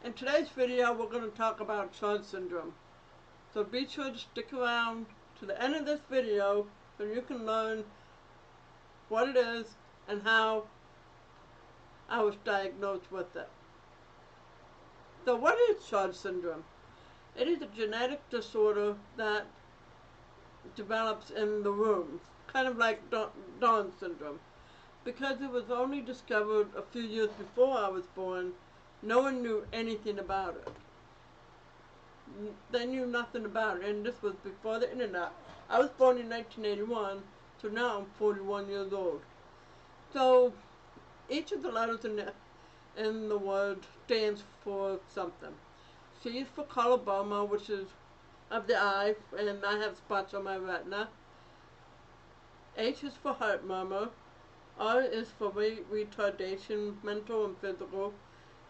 In today's video, we're going to talk about Chud syndrome. So be sure to stick around to the end of this video so you can learn what it is and how I was diagnosed with it. So what is Chud syndrome? It is a genetic disorder that develops in the womb, kind of like Down syndrome. Because it was only discovered a few years before I was born, no one knew anything about it. They knew nothing about it, and this was before the internet. I was born in 1981, so now I'm 41 years old. So each of the letters in the word stands for something. C is for coloboma, which is of the eye, and I have spots on my retina. H is for heart murmur. R is for retardation, mental and physical.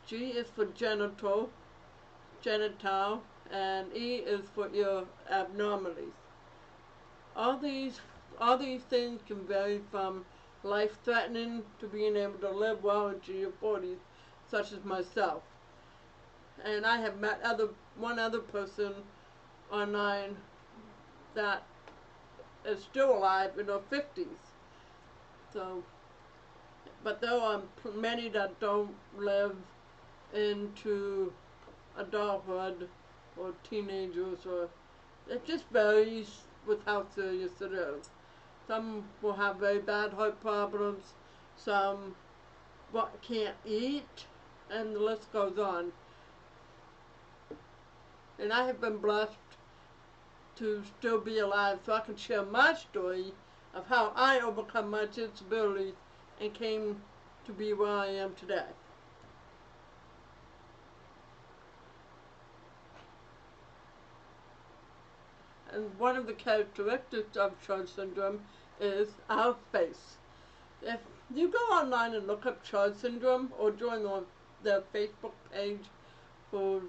G is for genital, and E is for ear abnormalities. All these things can vary from life-threatening to being able to live well into your 40s, such as myself. And I have met one other person online that is still alive in her 50s. So, but there are many that don't live into adulthood or teenagers, or it just varies with how serious it is. Some will have very bad heart problems, some can't eat, and the list goes on. And I have been blessed to still be alive, so I can share my story of how I overcome my disabilities and came to be where I am today. And one of the characteristics of Chud syndrome is our face. If you go online and look up Chud syndrome or join their Facebook page for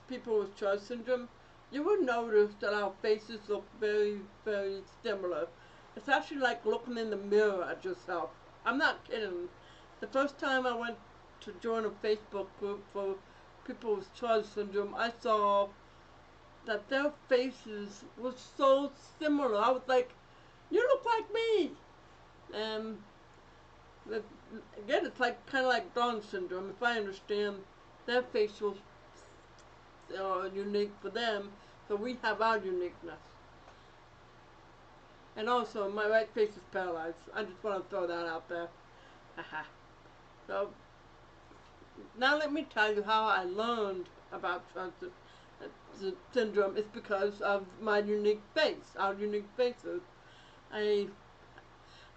people with Chud syndrome, you will notice that our faces look very, very similar. It's actually like looking in the mirror at yourself. I'm not kidding. The first time I went to join a Facebook group for people with Chud syndrome, I saw that their faces were so similar. I was like, you look like me. And again, it's like kind of like Down syndrome. If I understand their facial unique for them, so we have our uniqueness. And also, my right face is paralyzed. I just want to throw that out there. So, now let me tell you how I learned about Chud syndrome. It's because of my unique face, our unique faces. A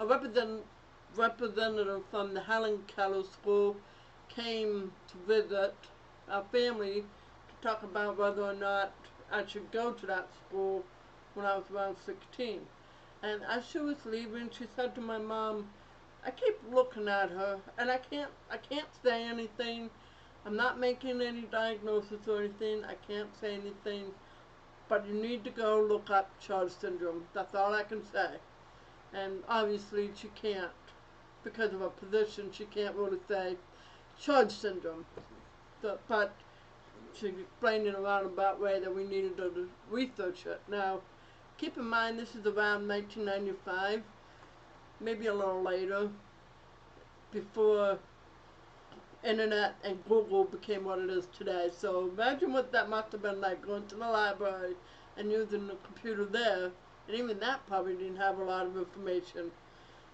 representative from the Helen Keller School came to visit our family to talk about whether or not I should go to that school when I was around 16. And as she was leaving, she said to my mom, I keep looking at her and I can't say anything. I'm not making any diagnosis or anything. I can't say anything. But you need to go look up Chud syndrome. That's all I can say. And obviously she can't, because of her position, she can't really say Chud syndrome. But she explained in a roundabout way that we needed to research it. Now, keep in mind this is around 1995, maybe a little later, before internet and Google became what it is today. So imagine what that must have been like, going to the library and using the computer there, and even that probably didn't have a lot of information.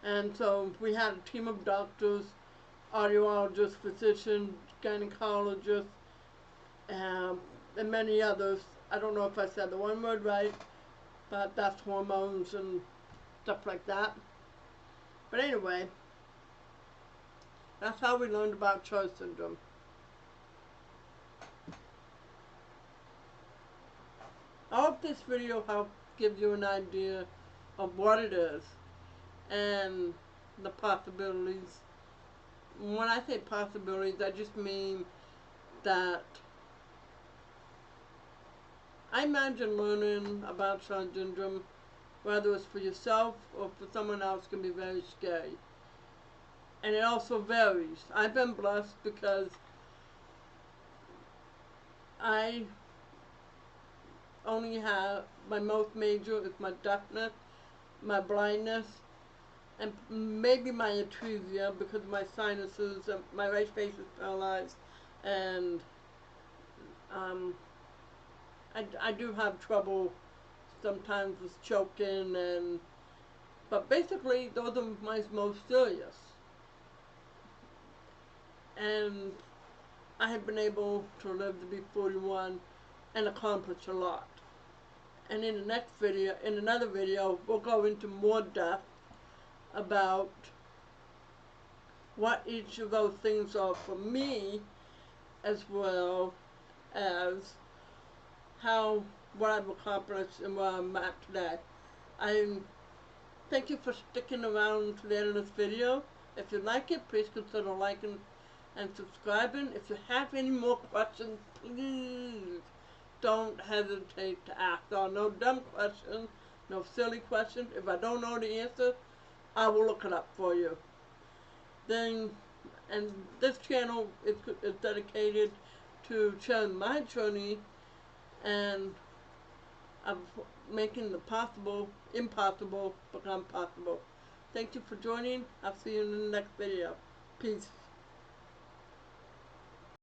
And so we had a team of doctors, audiologists, physicians, gynecologists, and many others. I don't know if I said the one word right, but that's hormones and stuff like that. But anyway, that's how we learned about Chud syndrome. I hope this video helped give you an idea of what it is and the possibilities. When I say possibilities, I just mean that I imagine learning about Chud syndrome, whether it's for yourself or for someone else, can be very scary. And it also varies. I've been blessed because I only have, my most major is my deafness, my blindness, and maybe my atresia because of my sinuses, my right face is paralyzed, and um, I do have trouble sometimes with choking, and but basically those are my most serious. And I have been able to live to be 41 and accomplish a lot. And in the next video, in another video, we'll go into more depth about what each of those things are for me, as well as how, what I've accomplished and where I'm at today. I thank you for sticking around to the end of this video. If you like it, please consider liking and subscribing. If you have any more questions, please don't hesitate to ask. There are no dumb questions, no silly questions. If I don't know the answer, I will look it up for you. Then, and this channel is dedicated to sharing my journey and of making the possible, impossible become possible. Thank you for joining. I'll see you in the next video. Peace.